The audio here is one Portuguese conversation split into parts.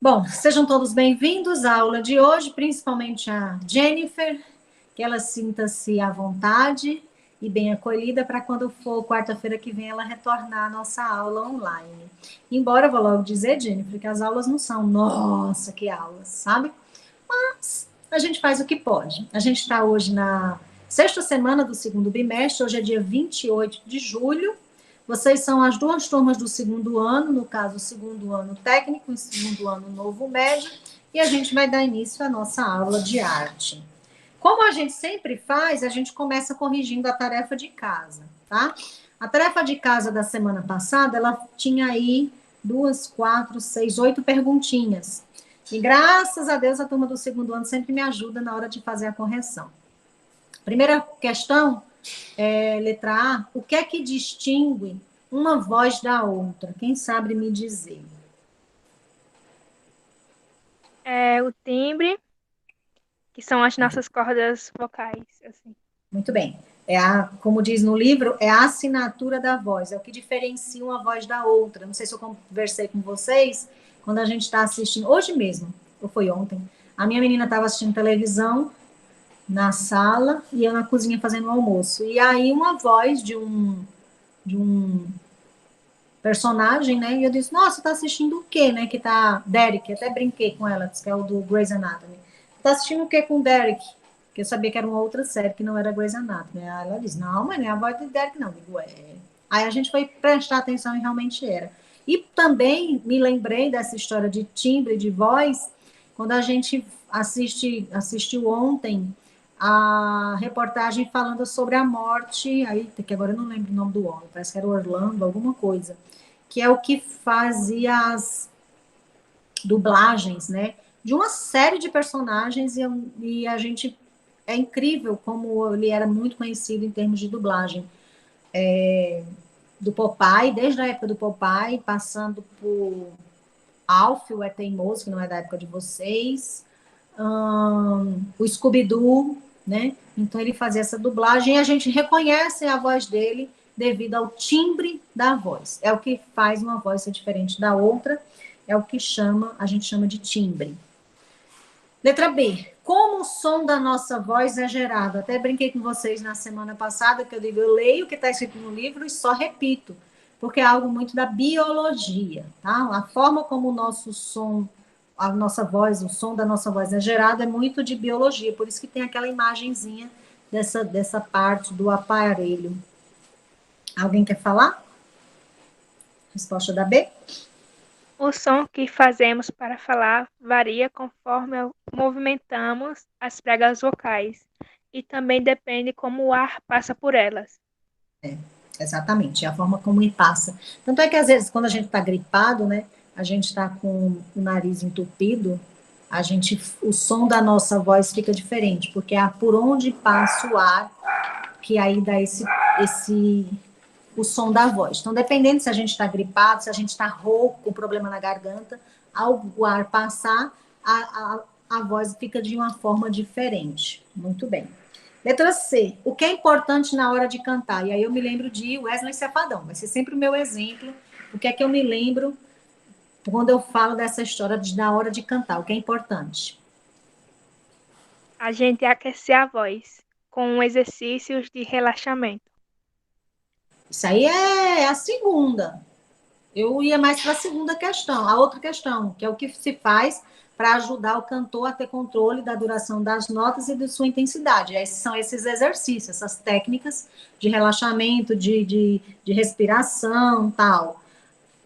Bom, sejam todos bem-vindos à aula de hoje, principalmente a Jennifer, que ela sinta-se à vontade e bem acolhida para quando for quarta-feira que vem ela retornar à nossa aula online. Embora, eu vou logo dizer, Jennifer, que as aulas não são, nossa, que aulas, sabe? Mas a gente faz o que pode. A gente está hoje na sexta semana do segundo bimestre, hoje é dia 28 de julho. Vocês são as duas turmas do segundo ano, no caso, o segundo ano técnico e o segundo ano novo médio, e a gente vai dar início à nossa aula de arte. Como a gente sempre faz, a gente começa corrigindo a tarefa de casa, tá? A tarefa de casa da semana passada, ela tinha aí 2, 4, 6, 8 perguntinhas. E graças a Deus a turma do segundo ano sempre me ajuda na hora de fazer a correção. Primeira questão, letra A, o que é que distingue uma voz da outra? Quem sabe me dizer? É o timbre, que são as nossas cordas vocais, assim. Muito bem. Como diz no livro, é a assinatura da voz, é o que diferencia uma voz da outra. Não sei se eu conversei com vocês, quando a gente está assistindo, hoje mesmo, ou foi ontem, a minha menina estava assistindo televisão na sala e eu na cozinha fazendo o almoço. E aí uma voz de um personagem, né? E eu disse, nossa, tá assistindo o quê, né? Que tá Derek, até brinquei com ela, disse que é o do Grey's Anatomy. Tá assistindo o quê com o Derek? Que eu sabia que era uma outra série que não era Grey's Anatomy. Aí ela disse, não, mas não é a voz do Derek, não. Eu digo, é. Aí a gente foi prestar atenção e realmente era. E também me lembrei dessa história de timbre de voz, quando a gente assistiu ontem a reportagem falando sobre a morte, aí, que agora eu não lembro o nome do homem, parece que era Orlando, alguma coisa, que é o que fazia as dublagens, né? De uma série de personagens, e a gente. É incrível como ele era muito conhecido em termos de dublagem. Do Popeye, desde a época do Popeye, passando por Alf, o É Teimoso, que não é da época de vocês, o Scooby-Doo, né? Então ele fazia essa dublagem e a gente reconhece a voz dele devido ao timbre da voz. É o que faz uma voz ser diferente da outra, é o que a gente chama de timbre. Letra B. Como o som da nossa voz é gerado? Até brinquei com vocês na semana passada, que eu digo, eu leio o que está escrito no livro e só repito, porque é algo muito da biologia, tá? A forma como o nosso som, a nossa voz, o som da nossa voz é gerado é muito de biologia, por isso que tem aquela imagenzinha dessa parte do aparelho. Alguém quer falar? Resposta da B? O som que fazemos para falar varia conforme movimentamos as pregas vocais e também depende como o ar passa por elas. Exatamente, é a forma como ele passa. Tanto é que, às vezes, quando a gente está gripado, né, a gente está com o nariz entupido, o som da nossa voz fica diferente, porque é por onde passa o ar que aí dá o som da voz. Então, dependendo se a gente está gripado, se a gente está rouco, com problema na garganta, ao o ar passar, a voz fica de uma forma diferente. Muito bem. Letra C. O que é importante na hora de cantar? E aí eu me lembro de Wesley Safadão. Vai ser sempre o meu exemplo. O que é que eu me lembro quando eu falo dessa história na hora de cantar? O que é importante? A gente aquece a voz com exercícios de relaxamento. Isso aí é a segunda. Eu ia mais para a segunda questão, a outra questão, que é o que se faz para ajudar o cantor a ter controle da duração das notas e de sua intensidade. Esses são esses exercícios, essas técnicas de relaxamento, de respiração, tal.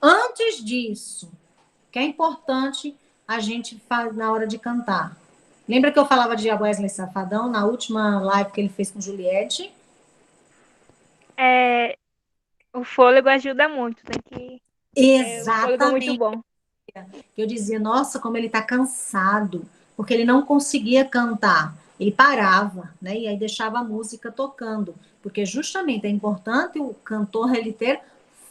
Antes disso, que é importante a gente faz na hora de cantar. Lembra que eu falava de Wesley Safadão na última live que ele fez com Juliette? É, o fôlego ajuda muito, tem que ter o fôlego muito Exatamente. bom. Eu dizia, nossa, como ele está cansado, porque ele não conseguia cantar. Ele parava, né? E aí deixava a música tocando, porque justamente é importante o cantor ele ter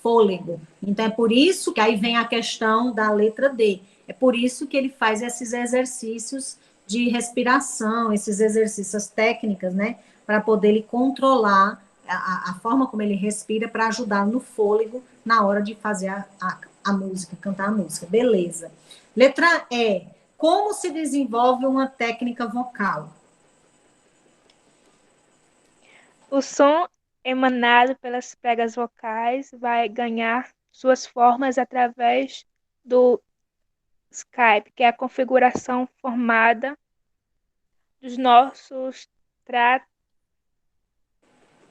fôlego. Então é por isso que aí vem a questão da letra D. É por isso que ele faz esses exercícios de respiração, esses exercícios técnicas, né? Para poder ele controlar a forma como ele respira para ajudar no fôlego na hora de fazer a música, cantar a música. Beleza. Letra E. Como se desenvolve uma técnica vocal? O som emanado pelas pregas vocais vai ganhar suas formas através do Skype, que é a configuração formada dos nossos tra...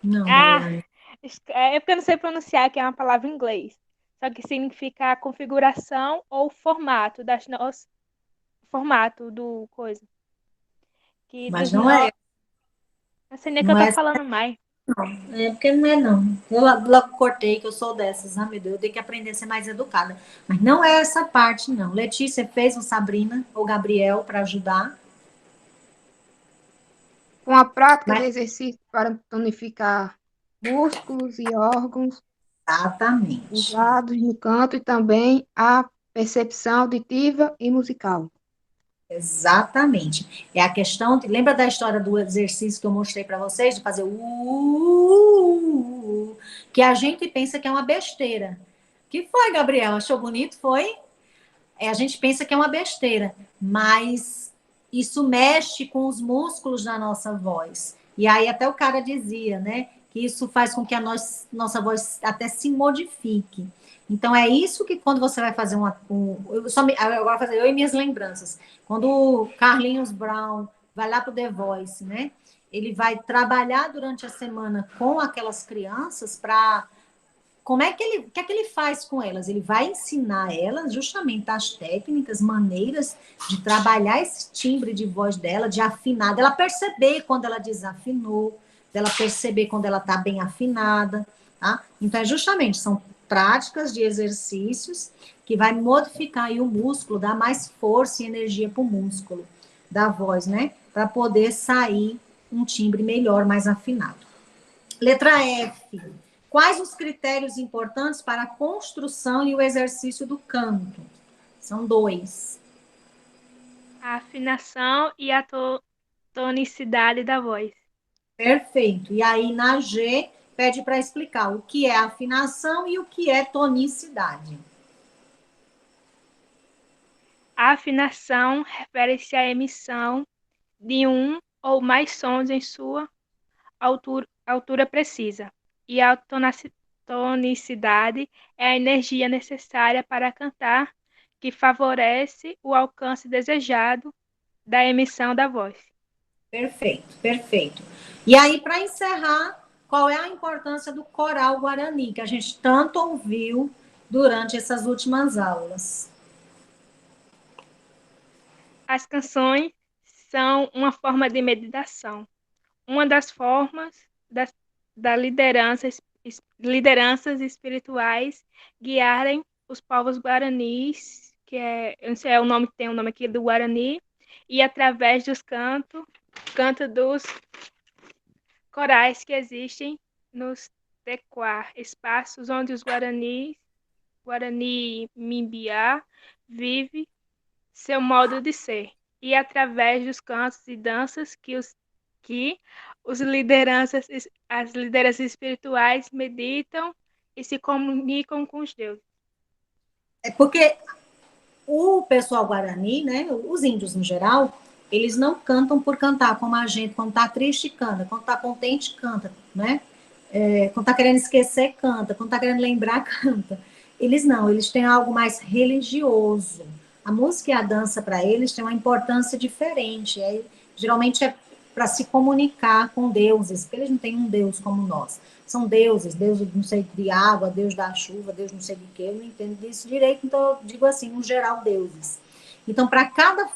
Não, Ah, Daiane. é porque eu não sei pronunciar, que é uma palavra em inglês. Só que significa a configuração ou formato das nossas formato do coisa. Que Mas dos não no... é, Não sei nem o que eu não tô é, falando mais. não. É porque não é, não. Eu logo cortei que eu sou dessas. Ah, meu Deus, eu tenho que aprender a ser mais educada. Mas não é essa parte, não. Letícia fez o Sabrina ou Gabriel para ajudar. Com a prática de Mas exercício para tonificar músculos e órgãos exatamente. usados no canto e também a percepção auditiva e musical. Exatamente. É a questão de. Lembra da história do exercício que eu mostrei para vocês, de fazer que a gente pensa que é uma besteira. Que foi, Gabriel? Achou bonito? Foi? A gente pensa que é uma besteira, mas isso mexe com os músculos da nossa voz. E aí até o cara dizia, né, que isso faz com que a nossa voz até se modifique. Então é isso que quando você vai fazer agora fazer eu e minhas lembranças. Quando o Carlinhos Brown vai lá para o The Voice, né? Ele vai trabalhar durante a semana com aquelas crianças para o que é que ele faz com elas? Ele vai ensinar elas justamente as técnicas, maneiras de trabalhar esse timbre de voz dela, de afinar, dela perceber quando ela desafinou, dela perceber quando ela está bem afinada, tá? Então, justamente, são práticas de exercícios que vai modificar aí o músculo, dar mais força e energia para o músculo da voz, né? Para poder sair um timbre melhor, mais afinado. Letra F. Quais os critérios importantes para a construção e o exercício do canto? São dois. A afinação e a tonicidade da voz. Perfeito. E aí, na G, pede para explicar o que é afinação e o que é tonicidade. A afinação refere-se à emissão de um ou mais sons em sua altura precisa, e a tonicidade é a energia necessária para cantar, que favorece o alcance desejado da emissão da voz. Perfeito, perfeito. E aí, para encerrar, qual é a importância do coral guarani, que a gente tanto ouviu durante essas últimas aulas? As canções são uma forma de meditação, uma das formas das, da lideranças espirituais guiarem os povos guaranis, que é, eu não sei, o nome tem o nome aqui do Guarani, e através dos canto dos corais que existem nos tequar, espaços onde os Guarani Mimbiá vive seu modo de ser, e através dos cantos e danças que as lideranças espirituais meditam e se comunicam com os deuses. É porque o pessoal guarani, né, os índios no geral, eles não cantam por cantar, como a gente, quando tá triste, canta, quando tá contente, canta, né? Quando tá querendo esquecer, canta, quando tá querendo lembrar, canta. Eles não, eles têm algo mais religioso. A música e a dança, para eles, têm uma importância diferente. Geralmente é para se comunicar com deuses, porque eles não têm um deus como nós. São deuses, deus não sei de água, deus da chuva, deus não sei de quê, eu não entendo disso direito, então eu digo assim, no geral, deuses. Então, para cada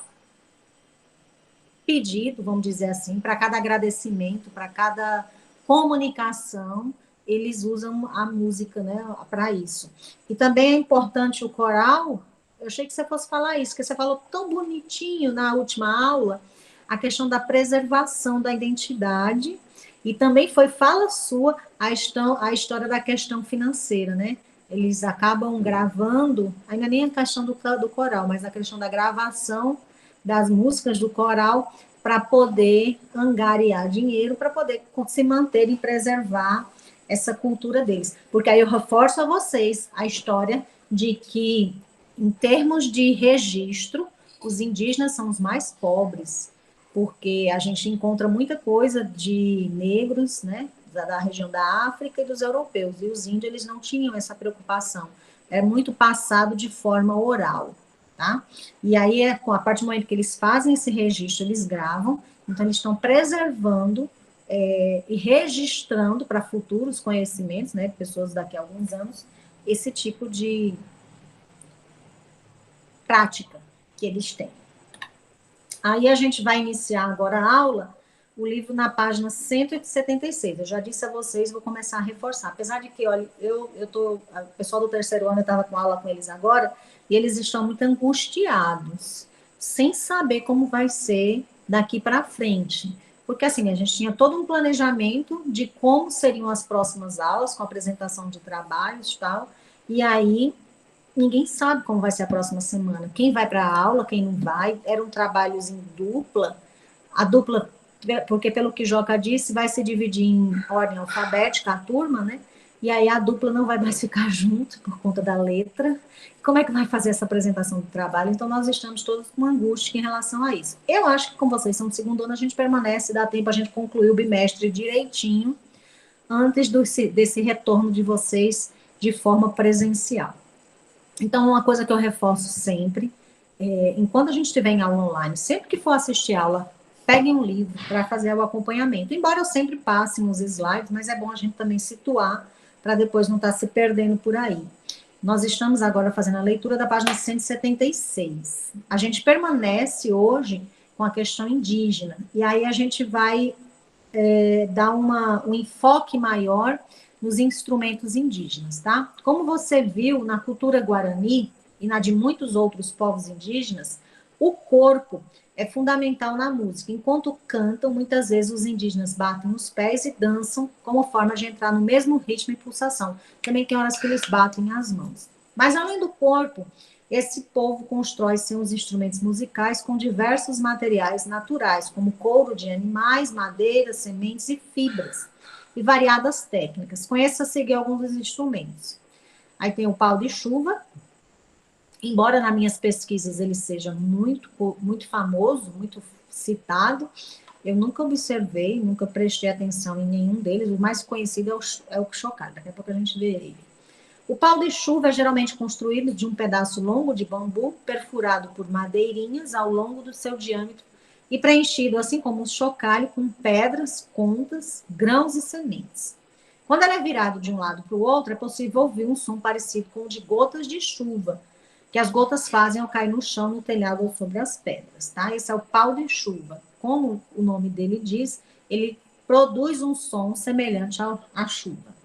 pedido, vamos dizer assim, para cada agradecimento, para cada comunicação, eles usam a música, né, para isso. E também é importante o coral. Eu achei que você fosse falar isso, que você falou tão bonitinho na última aula, a questão da preservação da identidade, e também foi fala sua a história da questão financeira, né? Eles acabam gravando, ainda nem a questão do coral, mas a questão da gravação das músicas do coral para poder angariar dinheiro, para poder se manter e preservar essa cultura deles. Porque aí eu reforço a vocês a história de que, em termos de registro, os indígenas são os mais pobres, porque a gente encontra muita coisa de negros, né, da região da África e dos europeus, e os índios, eles não tinham essa preocupação, é muito passado de forma oral, tá? E aí, a partir do momento que eles fazem esse registro, eles gravam, então eles estão preservando e registrando para futuros conhecimentos, né, pessoas daqui a alguns anos, esse tipo de prática que eles têm. Aí a gente vai iniciar agora a aula, o livro na página 176. Eu já disse a vocês, vou começar a reforçar. Apesar de que, olha, o pessoal do terceiro ano, eu estava com aula com eles agora, e eles estão muito angustiados, sem saber como vai ser daqui para frente. Porque, assim, a gente tinha todo um planejamento de como seriam as próximas aulas, com apresentação de trabalhos e tal, e aí ninguém sabe como vai ser a próxima semana. Quem vai para a aula, quem não vai. Eram trabalhos em dupla. A dupla, porque pelo que Joca disse, vai se dividir em ordem alfabética, a turma, né? E aí a dupla não vai mais ficar junto por conta da letra. Como é que vai fazer essa apresentação do trabalho? Então, nós estamos todos com angústia em relação a isso. Eu acho que, como vocês são de segundo ano, a gente permanece, dá tempo a gente concluir o bimestre direitinho, antes desse retorno de vocês de forma presencial. Então, uma coisa que eu reforço sempre, enquanto a gente estiver em aula online, sempre que for assistir aula, peguem um livro para fazer o acompanhamento. Embora eu sempre passe nos slides, mas é bom a gente também situar para depois não estar se perdendo por aí. Nós estamos agora fazendo a leitura da página 176. A gente permanece hoje com a questão indígena, e aí a gente vai dar um enfoque maior nos instrumentos indígenas, tá? Como você viu na cultura guarani e na de muitos outros povos indígenas, o corpo é fundamental na música. Enquanto cantam, muitas vezes os indígenas batem os pés e dançam como forma de entrar no mesmo ritmo e pulsação. Também tem horas que eles batem as mãos. Mas além do corpo, esse povo constrói seus instrumentos musicais com diversos materiais naturais, como couro de animais, madeira, sementes e fibras, e variadas técnicas. Conheça a seguir alguns dos instrumentos. Aí tem o pau de chuva, embora nas minhas pesquisas ele seja muito, muito famoso, muito citado, eu nunca observei, nunca prestei atenção em nenhum deles. O mais conhecido é o chocalho, daqui a pouco a gente vê ele. O pau de chuva é geralmente construído de um pedaço longo de bambu, perfurado por madeirinhas ao longo do seu diâmetro e preenchido, assim como o chocalho, com pedras, contas, grãos e sementes. Quando ele é virado de um lado para o outro, é possível ouvir um som parecido com o de gotas de chuva, que as gotas fazem ao cair no chão, no telhado ou sobre as pedras, tá? Esse é o pau de chuva. Como o nome dele diz, ele produz um som semelhante à chuva.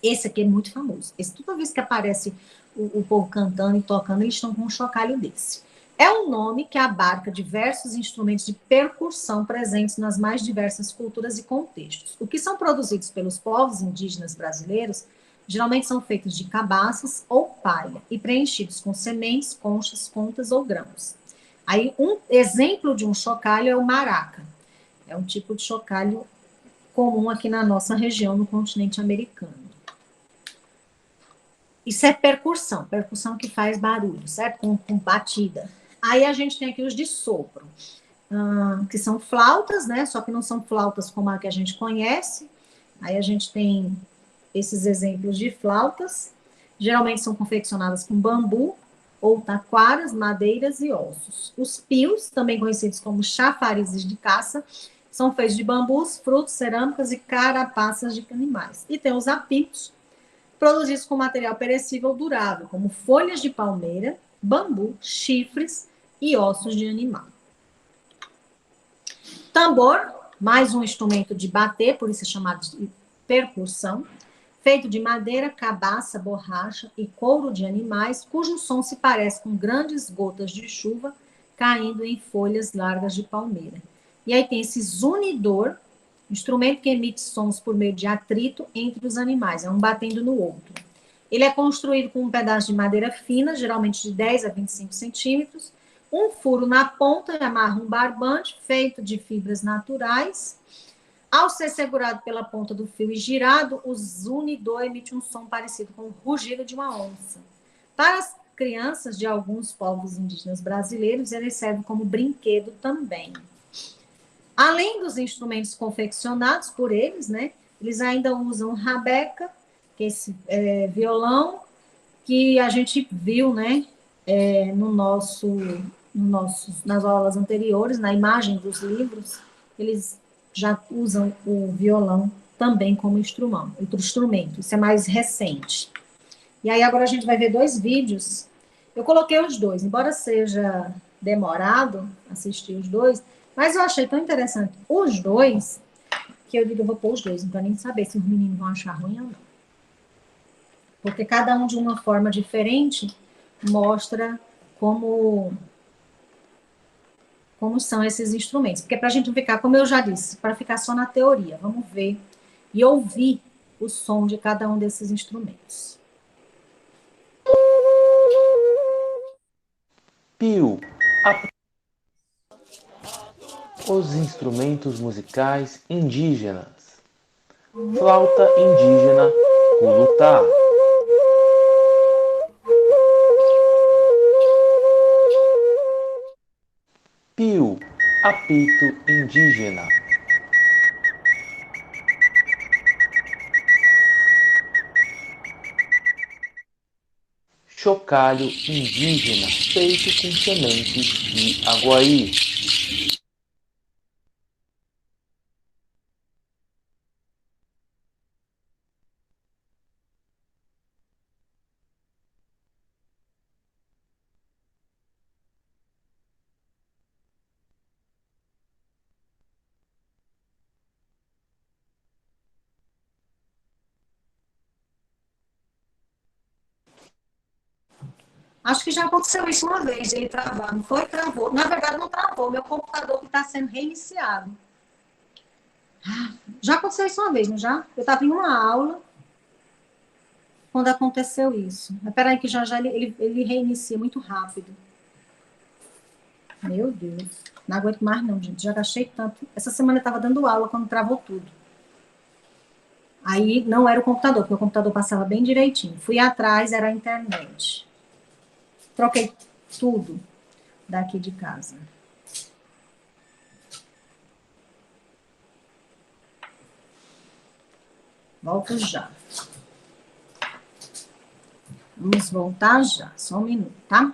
Esse aqui é muito famoso. Toda vez que aparece o povo cantando e tocando, eles estão com um chocalho desse. É um nome que abarca diversos instrumentos de percussão presentes nas mais diversas culturas e contextos. O que são produzidos pelos povos indígenas brasileiros geralmente são feitos de cabaças ou palha e preenchidos com sementes, conchas, contas ou grãos. Aí, um exemplo de um chocalho é o maraca. É um tipo de chocalho comum aqui na nossa região, no continente americano. Isso é percussão que faz barulho, certo? Com batida. Aí a gente tem aqui os de sopro, que são flautas, né? Só que não são flautas como a que a gente conhece. Aí a gente tem esses exemplos de flautas. Geralmente são confeccionadas com bambu ou taquaras, madeiras e ossos. Os pios, também conhecidos como chafarizes de caça, são feitos de bambus, frutos, cerâmicas e carapaças de animais. E tem os apitos, produzidos com material perecível durável, como folhas de palmeira, bambu, chifres e ossos de animal. Tambor, mais um instrumento de bater, por isso é chamado de percussão, feito de madeira, cabaça, borracha e couro de animais, cujo som se parece com grandes gotas de chuva caindo em folhas largas de palmeira. E aí tem esse zunidor, instrumento que emite sons por meio de atrito entre os animais, um batendo no outro. Ele é construído com um pedaço de madeira fina, geralmente de 10 a 25 centímetros, um furo na ponta e amarra um barbante feito de fibras naturais. Ao ser segurado pela ponta do fio e girado, o zunidor emite um som parecido com o rugido de uma onça. Para as crianças de alguns povos indígenas brasileiros, ele serve como brinquedo também. Além dos instrumentos confeccionados por eles, né, eles ainda usam rabeca, que é esse violão, que a gente viu, né, nas aulas anteriores, na imagem dos livros, eles já usam o violão também como instrumento. Isso é mais recente. E aí agora a gente vai ver 2 vídeos. Eu coloquei os 2, embora seja demorado assistir os 2, mas eu achei tão interessante os 2 que eu digo, eu vou pôr os 2, não quero nem saber se os meninos vão achar ruim ou não. Porque cada um de uma forma diferente mostra como são esses instrumentos. Porque para a gente não ficar, como eu já disse, para ficar só na teoria, vamos ver e ouvir o som de cada um desses instrumentos. Pio, os instrumentos musicais indígenas. Flauta indígena culutá. Pio, apito indígena. Chocalho indígena feito com sementes de aguaí. Acho que já aconteceu isso uma vez, ele travar, não foi? Travou. Na verdade, não travou, meu computador que está sendo reiniciado. Já aconteceu isso uma vez, não já? Eu estava em uma aula quando aconteceu isso. Mas peraí que já ele reinicia muito rápido. Meu Deus. Não aguento mais não, gente. Já gastei tanto. Essa semana eu estava dando aula quando travou tudo. Aí não era o computador, porque o computador passava bem direitinho. Fui atrás, era a internet. Troquei tudo daqui de casa. Volto já. Vamos voltar já. Só um minuto, tá?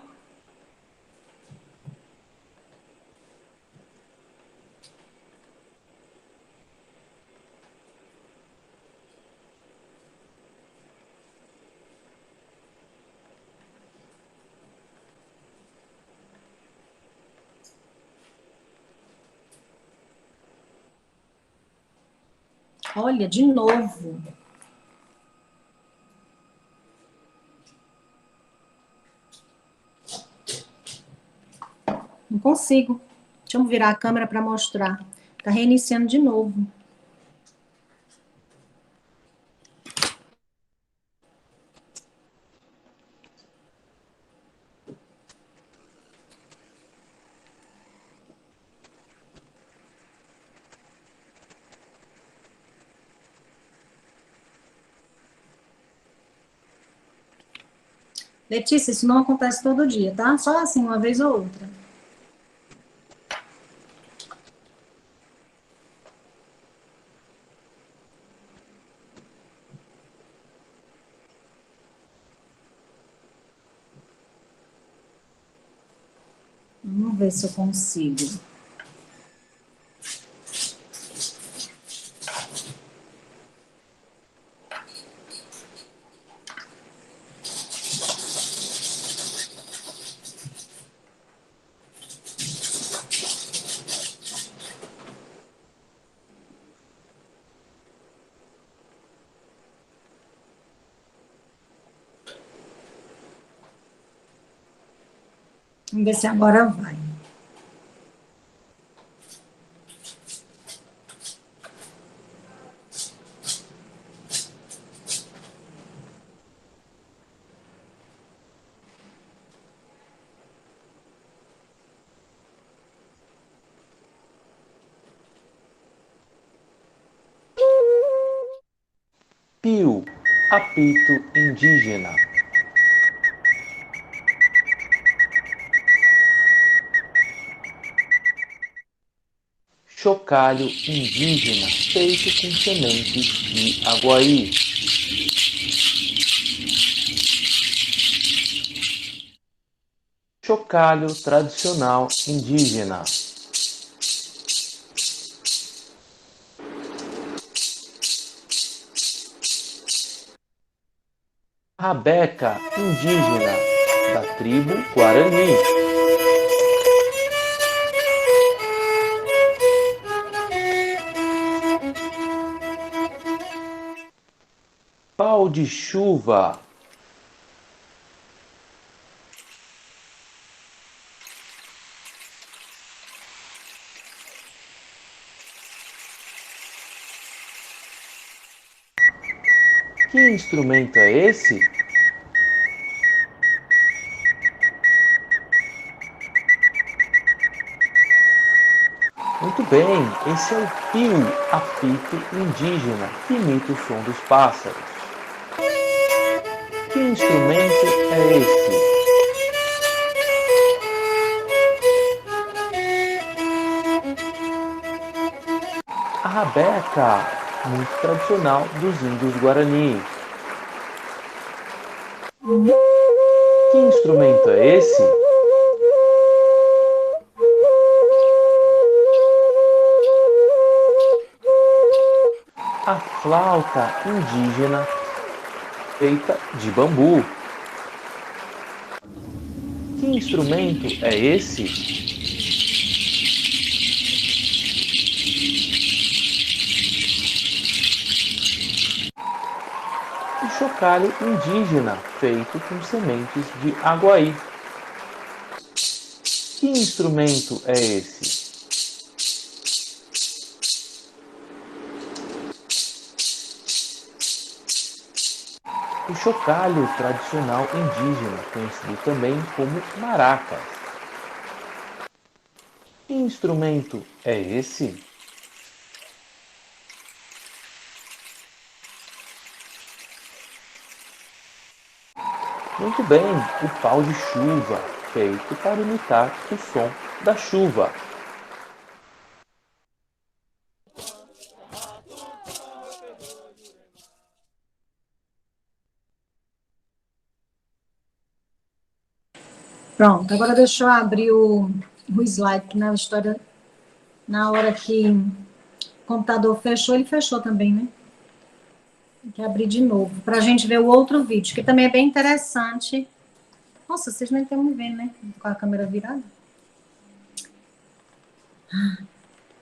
Olha, de novo. Não consigo. Deixa eu virar a câmera para mostrar. Tá reiniciando de novo. Letícia, isso não acontece todo dia, tá? Só assim, uma vez ou outra. Vamos ver se eu consigo. Vamos ver se agora vai. pio, apito indígena. Chocalho indígena feito com sementes de aguaí. Chocalho tradicional indígena. Rabeca indígena da tribo Guarani. Pau de chuva. Que instrumento é esse? Muito bem, esse é o pio, apito indígena, que imita o som dos pássaros. Que instrumento é esse? A rabeca, muito tradicional dos índios Guarani. Que instrumento é esse? A flauta indígena feita de bambu. Que instrumento é esse? O chocalho indígena feito com sementes de aguaí. Que instrumento é esse? O chocalho tradicional indígena, conhecido também como maracas. Que instrumento é esse? Muito bem, o pau de chuva, feito para imitar o som da chuva. Pronto, agora deixa eu abrir o slide, que na história, na hora que o computador fechou, ele fechou também, né? Tem que abrir de novo, para a gente ver o outro vídeo, que também é bem interessante. Nossa, vocês nem estão me vendo, né? Com a câmera virada.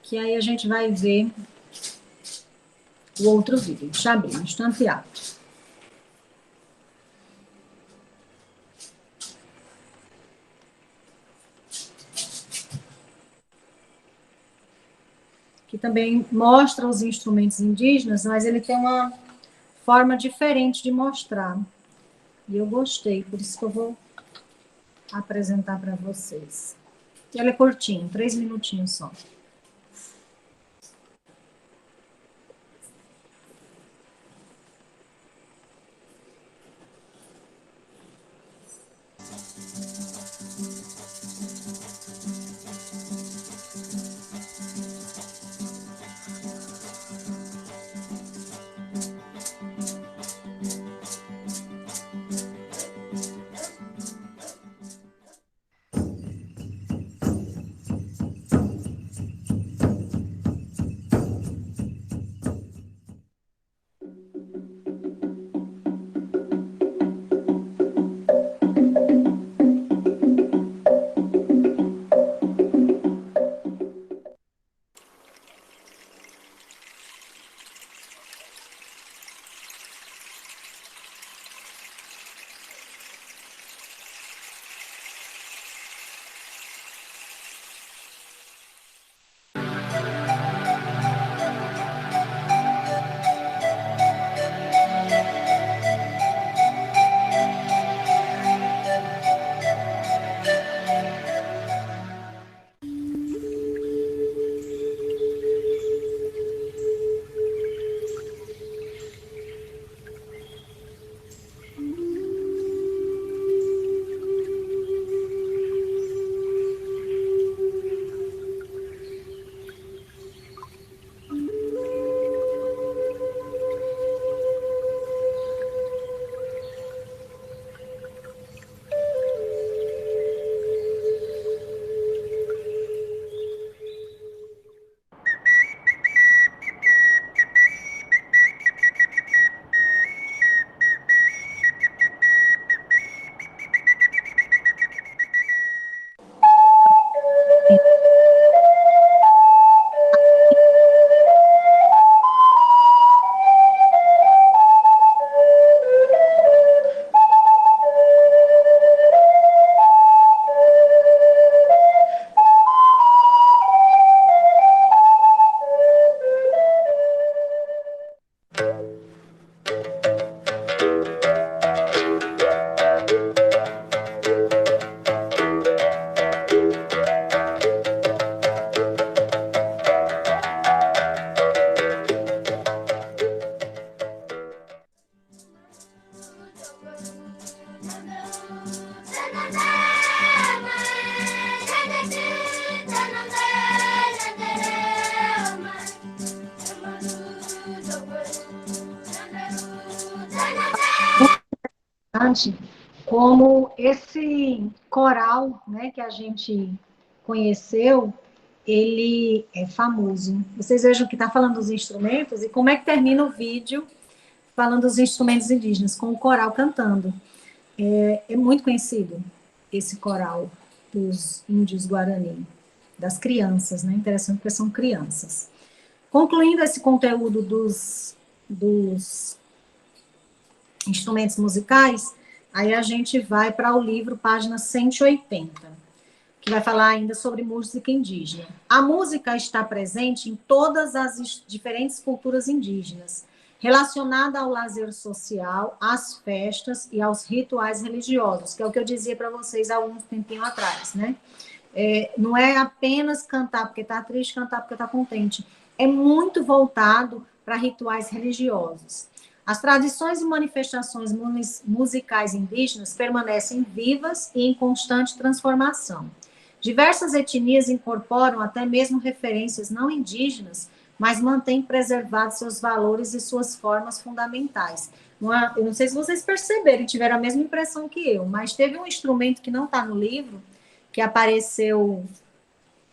Que aí a gente vai ver o outro vídeo. Deixa eu abrir, um instante e abre. Que também mostra os instrumentos indígenas, mas ele tem uma forma diferente de mostrar. E eu gostei, por isso que eu vou apresentar para vocês. Ele é curtinho, 3 minutinhos só. interessante como esse coral, né, que a gente conheceu, ele é famoso. Vocês vejam que está falando dos instrumentos e como é que termina o vídeo falando dos instrumentos indígenas, com o coral cantando. É muito conhecido esse coral dos índios Guarani, das crianças, né? Interessante porque são crianças. Concluindo esse conteúdo dos instrumentos musicais, aí a gente vai para o livro, página 180, que vai falar ainda sobre música indígena. A música está presente em todas as diferentes culturas indígenas, relacionada ao lazer social, às festas e aos rituais religiosos, que é o que eu dizia para vocês há algum tempinho atrás, né? Não é apenas cantar porque está triste, cantar porque está contente. É muito voltado para rituais religiosos. As tradições e manifestações musicais indígenas permanecem vivas e em constante transformação. Diversas etnias incorporam até mesmo referências não indígenas, mas mantêm preservados seus valores e suas formas fundamentais. Eu não sei se vocês perceberam, tiveram a mesma impressão que eu, mas teve um instrumento que não está no livro, que apareceu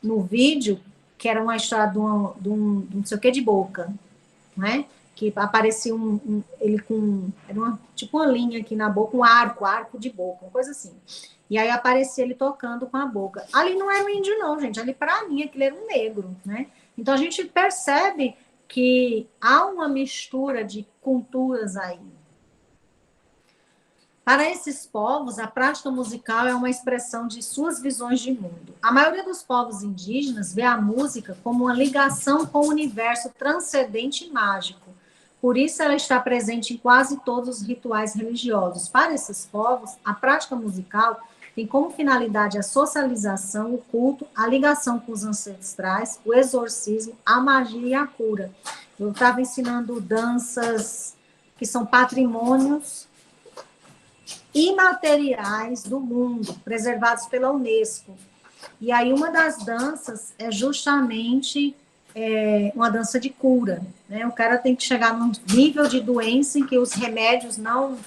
no vídeo, que era uma história de um não sei o que de boca, né? Que aparecia ele com, era tipo uma linha aqui na boca, um arco de boca, uma coisa assim. E aí aparecia ele tocando com a boca. Ali não era um índio não, gente, ali para mim aquele era um negro, né? Então a gente percebe que há uma mistura de culturas aí. Para esses povos, a prática musical é uma expressão de suas visões de mundo. A maioria dos povos indígenas vê a música como uma ligação com o universo transcendente e mágico. Por isso, ela está presente em quase todos os rituais religiosos. Para esses povos, a prática musical tem como finalidade a socialização, o culto, a ligação com os ancestrais, o exorcismo, a magia e a cura. Eu estava ensinando danças que são patrimônios imateriais do mundo, preservados pela Unesco. E aí uma das danças é justamente uma dança de cura, né? O cara tem que chegar num nível de doença em que os remédios não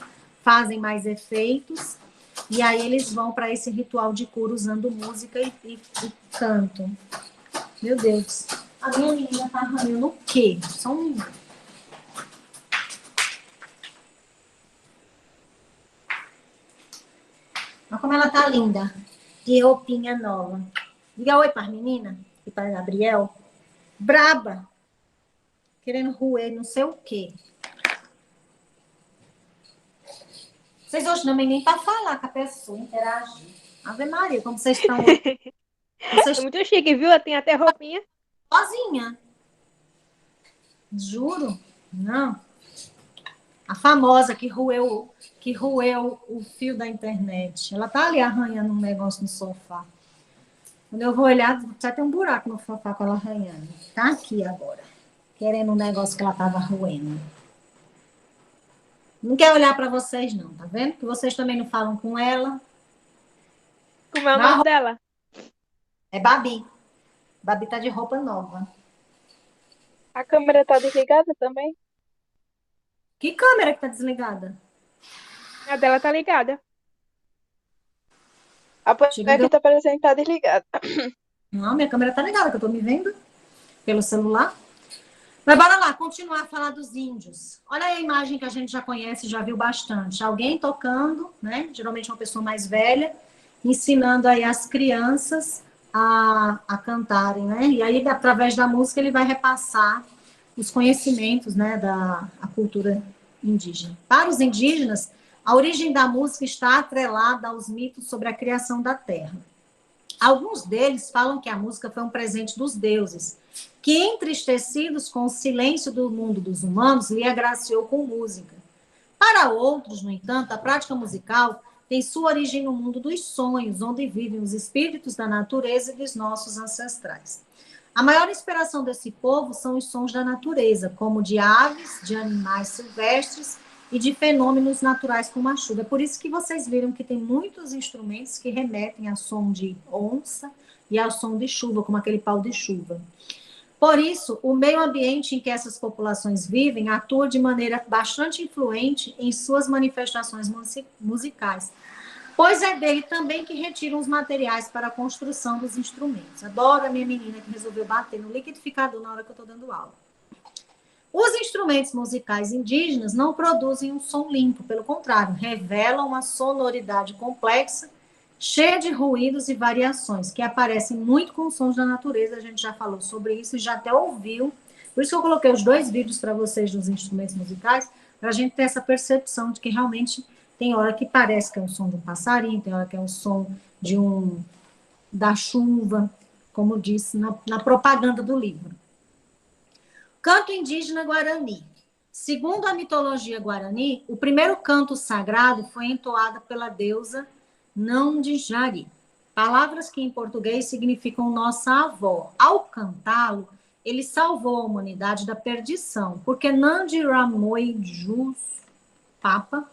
fazem mais efeitos, e aí eles vão para esse ritual de cura usando música e canto. Meu Deus, a minha menina tá arranhando o quê? Só um minuto. Olha como ela tá linda, de roupinha nova. Diga oi para as meninas e para Gabriel. Braba, querendo roer não sei o quê. Vocês hoje não vêm nem para falar com a pessoa, interagir. Ave Maria, como vocês estão hoje? É muito chique, viu? Ela tem até roupinha. Sozinha. Juro? Não. A famosa que roeu o fio da internet. Ela tá ali arranhando um negócio no sofá. Quando eu vou olhar, já tem um buraco no sofá com ela arranhando. Tá aqui agora. Querendo um negócio que ela tava roendo. Não quer olhar para vocês, não, tá vendo? Que vocês também não falam com ela. Como é o nome dela? É Babi. Babi tá de roupa nova. A câmera tá desligada também? Que câmera que tá desligada? A dela tá ligada. A boneca tá parecendo tá desligada. Não, minha câmera tá ligada, que eu tô me vendo pelo celular. Mas bora lá, continuar a falar dos índios. Olha aí a imagem que a gente já conhece, já viu bastante. Alguém tocando, né? Geralmente uma pessoa mais velha, ensinando aí as crianças a cantarem, né? E aí, através da música, ele vai repassar os conhecimentos, né, da cultura indígena. Para os indígenas, a origem da música está atrelada aos mitos sobre a criação da terra. Alguns deles falam que a música foi um presente dos deuses, que, entristecidos com o silêncio do mundo dos humanos, lhe agraciou com música. Para outros, no entanto, a prática musical tem sua origem no mundo dos sonhos, onde vivem os espíritos da natureza e dos nossos ancestrais. A maior inspiração desse povo são os sons da natureza, como de aves, de animais silvestres e de fenômenos naturais como a chuva. É por isso que vocês viram que tem muitos instrumentos que remetem a som de onça e ao som de chuva, como aquele pau de chuva. Por isso, o meio ambiente em que essas populações vivem atua de maneira bastante influente em suas manifestações musicais, pois é dele também que retiram os materiais para a construção dos instrumentos. Adoro a minha menina que resolveu bater no liquidificador na hora que eu estou dando aula. Os instrumentos musicais indígenas não produzem um som limpo, pelo contrário, revelam uma sonoridade complexa, cheia de ruídos e variações, que aparecem muito com os sons da natureza. A gente já falou sobre isso e já até ouviu. Por isso que eu coloquei os 2 vídeos para vocês dos instrumentos musicais, para a gente ter essa percepção de que realmente tem hora que parece que é o som de um passarinho, tem hora que é o som da chuva, como disse na propaganda do livro. Canto indígena Guarani. Segundo a mitologia Guarani, o primeiro canto sagrado foi entoado pela deusa Nandijari, palavras que em português significam nossa avó. Ao cantá-lo, ele salvou a humanidade da perdição, porque Nandi Ramoi Jus Papa,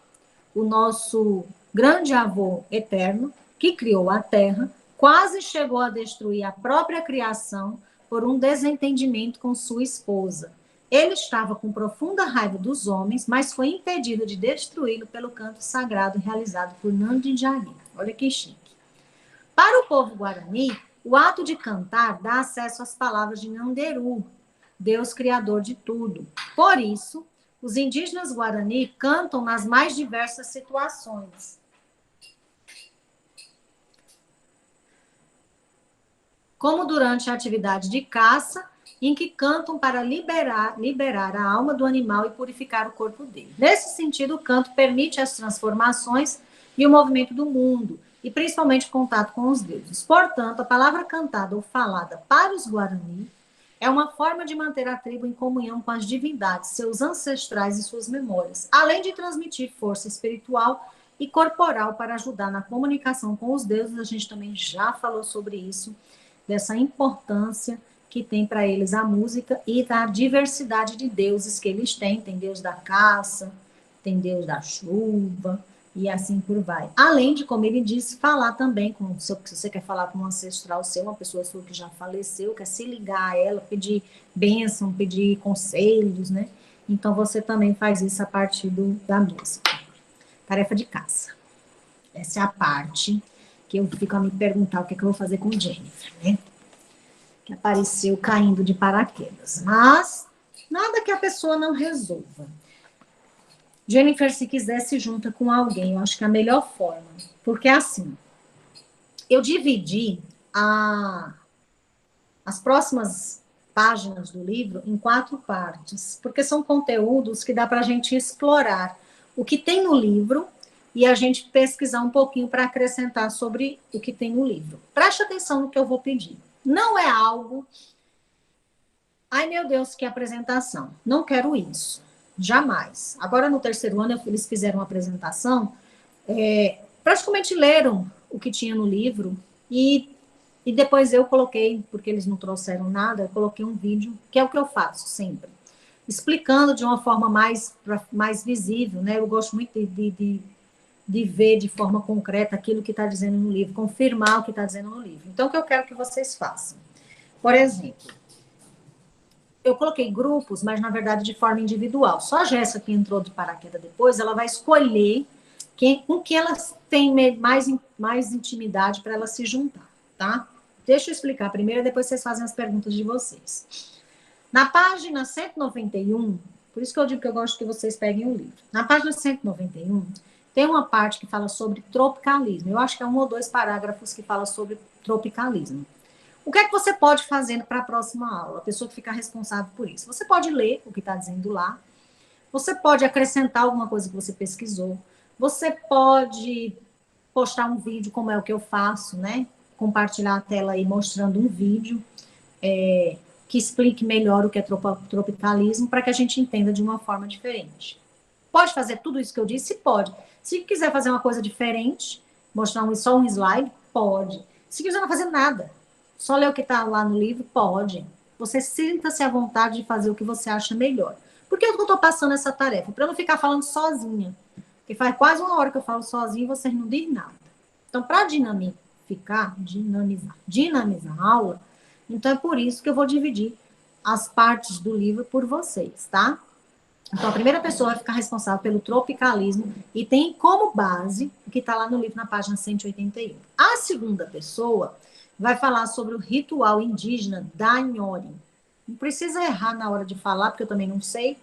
o nosso grande avô eterno, que criou a terra, quase chegou a destruir a própria criação por um desentendimento com sua esposa. Ele estava com profunda raiva dos homens, mas foi impedido de destruí-lo pelo canto sagrado realizado por Nandijari. Olha que chique. Para o povo guarani, o ato de cantar dá acesso às palavras de Nanderu, Deus criador de tudo. Por isso, os indígenas guarani cantam nas mais diversas situações. Como durante a atividade de caça, em que cantam para liberar a alma do animal e purificar o corpo dele. Nesse sentido, o canto permite as transformações e o movimento do mundo, e principalmente o contato com os deuses. Portanto, a palavra cantada ou falada para os Guarani é uma forma de manter a tribo em comunhão com as divindades, seus ancestrais e suas memórias, além de transmitir força espiritual e corporal para ajudar na comunicação com os deuses. A gente também já falou sobre isso, dessa importância que tem para eles a música e da diversidade de deuses que eles têm. Tem Deus da caça, tem Deus da chuva, e assim por vai. Além de, como ele disse, falar também com, se você quer falar com um ancestral seu, uma pessoa sua que já faleceu, quer se ligar a ela, pedir bênção, pedir conselhos, né? Então você também faz isso a partir da música. Tarefa de casa. Essa é a parte que eu fico a me perguntar o que é que eu vou fazer com Jennifer, né? Que apareceu caindo de paraquedas. Mas nada que a pessoa não resolva. Jennifer, se quiser, se junta com alguém. Eu acho que é a melhor forma. Porque, assim, eu dividi as próximas páginas do livro em 4 partes, porque são conteúdos que dá para a gente explorar o que tem no livro e a gente pesquisar um pouquinho para acrescentar sobre o que tem no livro. Preste atenção no que eu vou pedir. Não é algo... Ai, meu Deus, que apresentação. Não quero isso. Jamais. Agora, no 3º ano, eles fizeram uma apresentação, praticamente leram o que tinha no livro, e depois eu coloquei, porque eles não trouxeram nada, eu coloquei um vídeo, que é o que eu faço sempre, explicando de uma forma mais visível, né? Eu gosto muito de ver de forma concreta aquilo que está dizendo no livro, confirmar o que está dizendo no livro. Então, o que eu quero que vocês façam? Por exemplo, eu coloquei grupos, mas, na verdade, de forma individual. Só a Jéssica, que entrou de paraquedas depois, ela vai escolher com quem elas têm mais intimidade para ela se juntar, tá? Deixa eu explicar primeiro, depois vocês fazem as perguntas de vocês. Na página 191, por isso que eu digo que eu gosto que vocês peguem o livro. Na página 191, tem uma parte que fala sobre tropicalismo. Eu acho que é 1 ou 2 parágrafos que fala sobre tropicalismo. O que é que você pode fazer para a próxima aula? A pessoa que fica responsável por isso. Você pode ler o que está dizendo lá. Você pode acrescentar alguma coisa que você pesquisou. Você pode postar um vídeo, como é o que eu faço, né? Compartilhar a tela aí mostrando um vídeo que explique melhor o que é tropicalismo para que a gente entenda de uma forma diferente. Pode fazer tudo isso que eu disse? Pode. Se quiser fazer uma coisa diferente, mostrar só um slide, pode. Se quiser não fazer nada, só ler o que está lá no livro, pode. Você sinta-se à vontade de fazer o que você acha melhor. Por que eu estou passando essa tarefa? Para eu não ficar falando sozinha. Porque faz quase 1 hora que eu falo sozinha e vocês não dizem nada. Então, para dinamizar a aula, então é por isso que eu vou dividir as partes do livro por vocês, tá? Então, a primeira pessoa vai ficar responsável pelo tropicalismo e tem como base o que está lá no livro, na página 181. A segunda pessoa vai falar sobre o ritual indígena da Nhori. Não precisa errar na hora de falar, porque eu também não sei.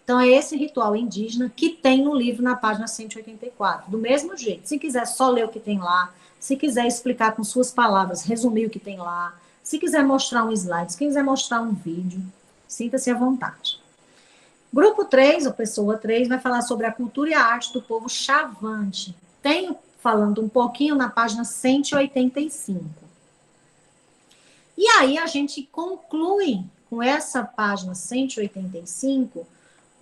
Então, é esse ritual indígena que tem no livro, na página 184. Do mesmo jeito, se quiser só ler o que tem lá, se quiser explicar com suas palavras, resumir o que tem lá, se quiser mostrar um slide, se quiser mostrar um vídeo, sinta-se à vontade. Grupo 3, ou pessoa 3, vai falar sobre a cultura e a arte do povo chavante. Tenho falando um pouquinho na página 185. E aí a gente conclui com essa página 185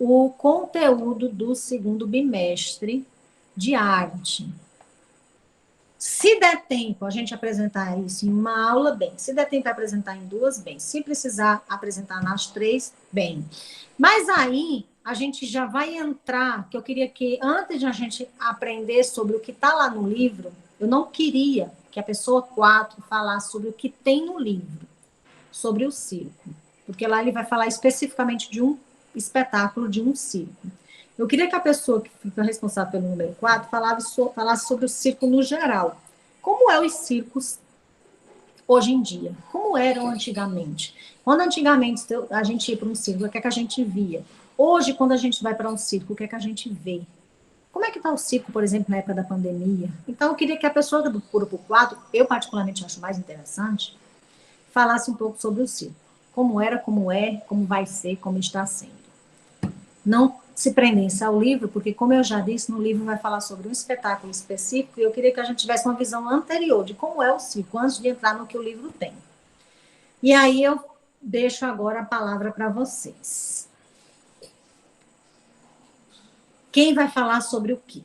o conteúdo do segundo bimestre de arte. Se der tempo a gente apresentar isso em uma aula, bem. Se der tempo apresentar em duas, bem. Se precisar apresentar nas 3, bem. Mas aí a gente já vai entrar, que eu queria que, antes de a gente aprender sobre o que está lá no livro, eu não queria que a pessoa 4 falasse sobre o que tem no livro, sobre o circo. Porque lá ele vai falar especificamente de um espetáculo, de um circo. Eu queria que a pessoa que fica responsável pelo número 4 falasse sobre o circo no geral. Como é os circos hoje em dia? Como eram antigamente? Quando antigamente a gente ia para um circo, o que é que a gente via? Hoje, quando a gente vai para um circo, o que é que a gente vê? Como é que está o circo, por exemplo, na época da pandemia? Então, eu queria que a pessoa do grupo 4, eu particularmente acho mais interessante, falasse um pouco sobre o circo. Como era, como é, como vai ser, como está sendo. Não se prendesse ao livro, porque, como eu já disse, no livro vai falar sobre um espetáculo específico, e eu queria que a gente tivesse uma visão anterior de como é o circo, antes de entrar no que o livro tem. E aí eu deixo agora a palavra para vocês. Quem vai falar sobre o quê?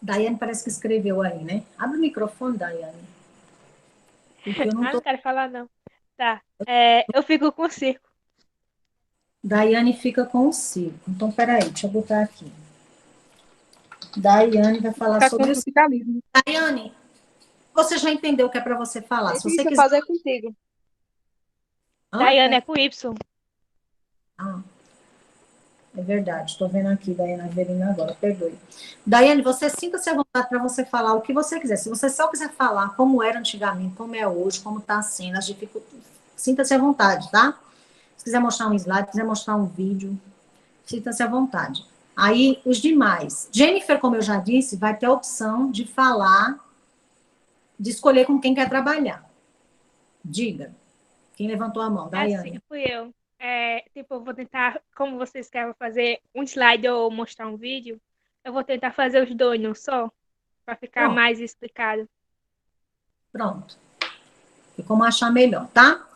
Daiane parece que escreveu aí, né? Abre o microfone, Daiane. Porque eu não tô... Não quero falar, não. Tá. Eu fico com o circo. Daiane fica com o circo. Então, peraí, deixa eu botar aqui. Daiane vai falar Ficar com sobre o o circo. tropicalismo. Daiane, você já entendeu o que é para você falar. Se você Deixa eu quiser... fazer contigo. Daiane é com Y. Ah, é verdade. Estou vendo aqui, Daiane Avelina agora. Perdoe. Daiane, você sinta-se à vontade para você falar o que você quiser. Se você só quiser falar como era antigamente, como é hoje, como está sendo, as dificuldades, sinta-se à vontade, tá? Se quiser mostrar um slide, quiser mostrar um vídeo, sinta-se à vontade. Aí, os demais. Jennifer, como eu já disse, vai ter a opção de falar, de escolher com quem quer trabalhar. Diga. Quem levantou a mão? Daiane. Assim, fui eu. Tipo, eu vou tentar, como vocês querem fazer um slide ou mostrar um vídeo, eu vou tentar fazer os dois num só, para ficar Pronto. mais explicado. Pronto. E como achar melhor, tá?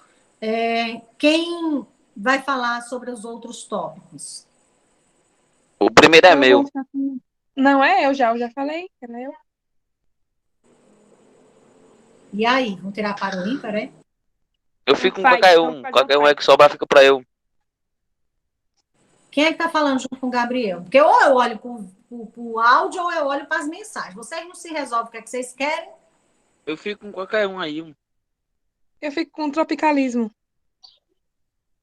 Quem vai falar sobre os outros tópicos? O primeiro é Eu meu. vou ficar com... Não é eu já falei. Era eu. E aí, vamos tirar para o ímpar, é? Eu fico com Faz, qualquer vamos um. fazer Qualquer um faz. é que sobrar fica pra eu. Quem é que tá falando junto com o Gabriel? Porque ou eu olho para o áudio ou eu olho para as mensagens. Vocês não se resolvem o que é que vocês querem? Eu fico com qualquer um aí. Eu fico com o tropicalismo.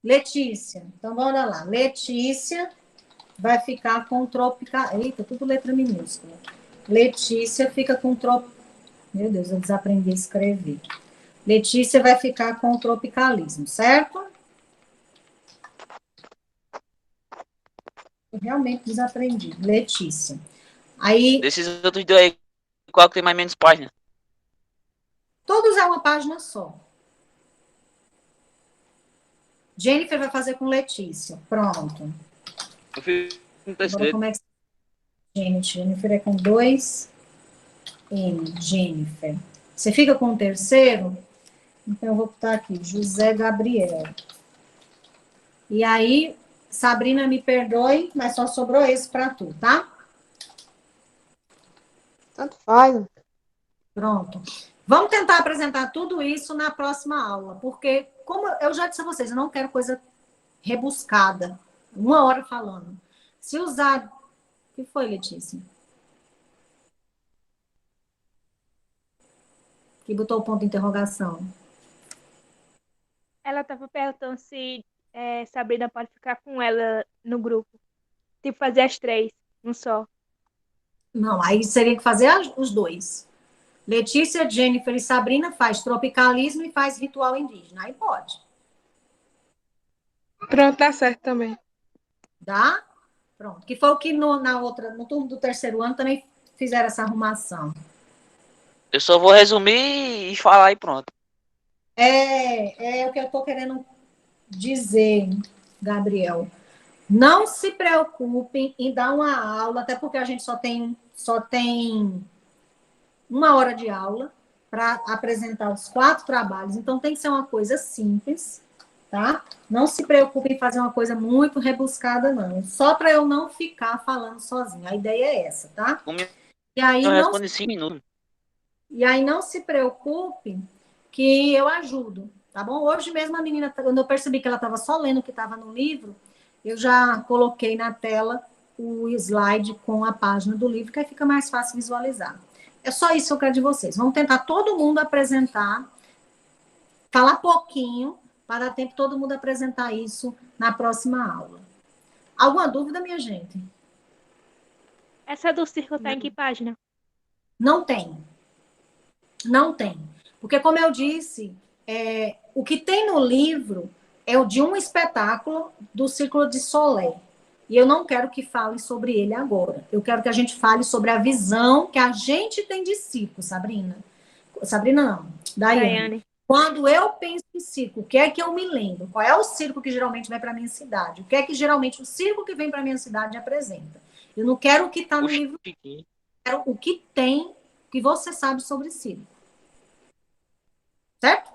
Letícia. Então, bora lá. Letícia vai ficar com tropical... Eita, tudo letra minúscula. Letícia fica com Meu Deus, eu desaprendi a escrever. Letícia vai ficar com o tropicalismo, certo? Eu realmente desaprendi. Letícia. Aí, Desses outros dois aí, qual que tem mais menos página? todos é uma página só. Jennifer vai fazer com Letícia. Pronto. Eu fico com o Agora, terceiro. como é que... Jennifer é com 2 N. Jennifer. Você fica com o terceiro? Então, eu vou botar aqui, José Gabriel. E aí, Sabrina, me perdoe, mas só sobrou esse para tu, tá? Tanto faz. Pronto. Vamos tentar apresentar tudo isso na próxima aula, porque, como eu já disse a vocês, eu não quero coisa rebuscada, 1 hora falando. Se usar... O que foi, Letícia? Que botou o ponto de interrogação. Ela tava perguntando se Sabrina pode ficar com ela no grupo. Tipo, fazer as 3, um só. Não, aí seria que fazer os dois. Letícia, Jennifer e Sabrina faz tropicalismo e faz ritual indígena. Aí pode, Pronto, tá certo também. tá? Pronto. Que foi o que no turno do terceiro ano também fizeram essa arrumação. Eu só vou resumir e falar e pronto. É o que eu estou querendo dizer, Gabriel. Não se preocupem em dar uma aula, até porque a gente só tem 1 hora de aula para apresentar os 4 trabalhos. Então, tem que ser uma coisa simples, tá? Não se preocupem em fazer uma coisa muito rebuscada, não. Só para eu não ficar falando sozinha. A ideia é essa, tá? E aí, Eu respondo em 5 minutos. não se preocupe que eu ajudo, tá bom? Hoje mesmo a menina, quando eu percebi que ela estava só lendo o que estava no livro, eu já coloquei na tela o slide com a página do livro, que aí fica mais fácil visualizar. É só isso que eu quero de vocês. Vamos tentar todo mundo apresentar, falar pouquinho, para dar tempo de todo mundo apresentar isso na próxima aula. Alguma dúvida, minha gente? Essa do círculo tá em que página? Não tem. Não tem. Porque, como eu disse, o que tem no livro é o de um espetáculo do Círculo de Solé. E eu não quero que fale sobre ele agora. Eu quero que a gente fale sobre a visão que a gente tem de circo, Sabrina. Sabrina não, Daiane. Quando eu penso em circo, o que é que eu me lembro? Qual é o circo que geralmente vai para a minha cidade? O que é que geralmente o circo que vem para a minha cidade apresenta? Eu não quero o que está no livro, eu quero o que tem, que você sabe sobre circo. Certo?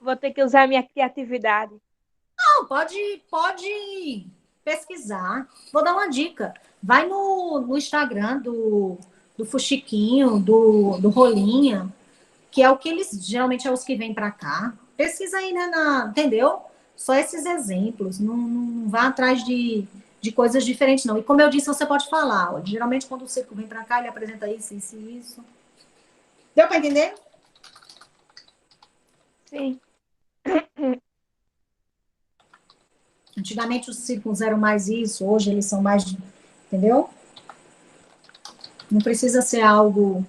Vou ter que usar a minha criatividade. Não, pode pesquisar. Vou dar uma dica. Vai no Instagram do Fuxiquinho, do Rolinha, que é o que eles, geralmente é os que vêm para cá. Pesquisa aí, né, entendeu? Só esses exemplos. Não vá atrás de coisas diferentes, não. E como eu disse, você pode falar. Ó, geralmente, quando o circo vem para cá, ele apresenta isso, isso e isso. Deu para entender? Sim. Antigamente os círculos eram mais isso, hoje eles são mais, entendeu? Não precisa ser algo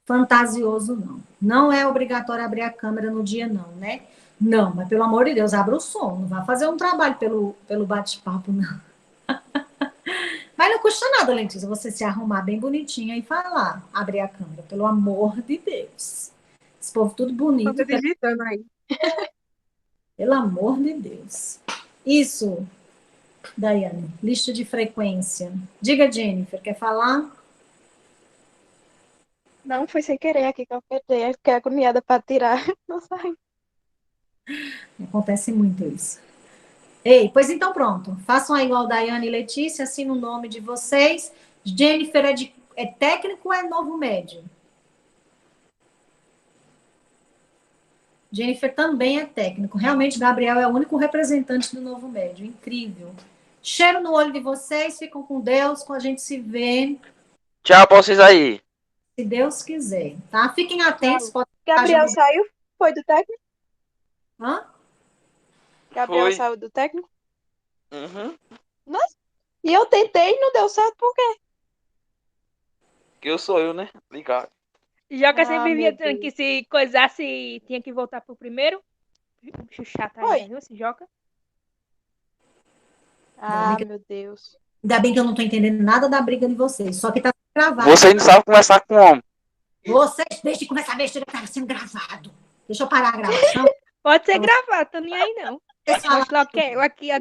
fantasioso, não. Não é obrigatório abrir a câmera no dia, não, né? Não, mas pelo amor de Deus, abra o som. Não vá fazer um trabalho pelo bate-papo, não. Mas não custa nada, Letícia, você se arrumar bem bonitinha e falar, abrir a câmera, pelo amor de Deus. Esse povo tudo bonito. Tô digitando aí. Pelo amor de Deus. Isso, Daiane, lista de frequência. Diga, Jennifer, quer falar? Não, foi sem querer aqui que eu apertei. Fiquei agoniada para tirar. Não sai. Acontece muito isso. Ei, pois então pronto. Façam aí igual Daiane e Letícia, assina o nome de vocês. Jennifer é técnico ou é novo médio? Jennifer também é técnico. Realmente, Gabriel é o único representante do novo médio. Incrível. Cheiro no olho de vocês. Ficam com Deus. Com a gente se vê. Tchau pra vocês aí. Se Deus quiser. Tá? Fiquem atentos. Gabriel saiu? Foi do técnico? Hã? Gabriel Foi. saiu do técnico? Uhum. Nossa. E eu tentei e não deu certo, por quê? Que eu sou eu, né? Ligado. Joca Ah, sempre meu via dizendo Deus. que se coisasse tinha que voltar pro primeiro. Bicho chato Foi. aí, viu? Esse Joca. Ah, meu Deus. Ainda bem que eu não tô entendendo nada da briga de vocês. Só que tá gravado. Você ainda sabe conversar com o homem. Vocês deixem de conversar besteira que tá sendo gravado. Deixa eu parar a gravação. Pode ser gravado, tô nem aí não. Vocês falam Mostra logo que eu aqui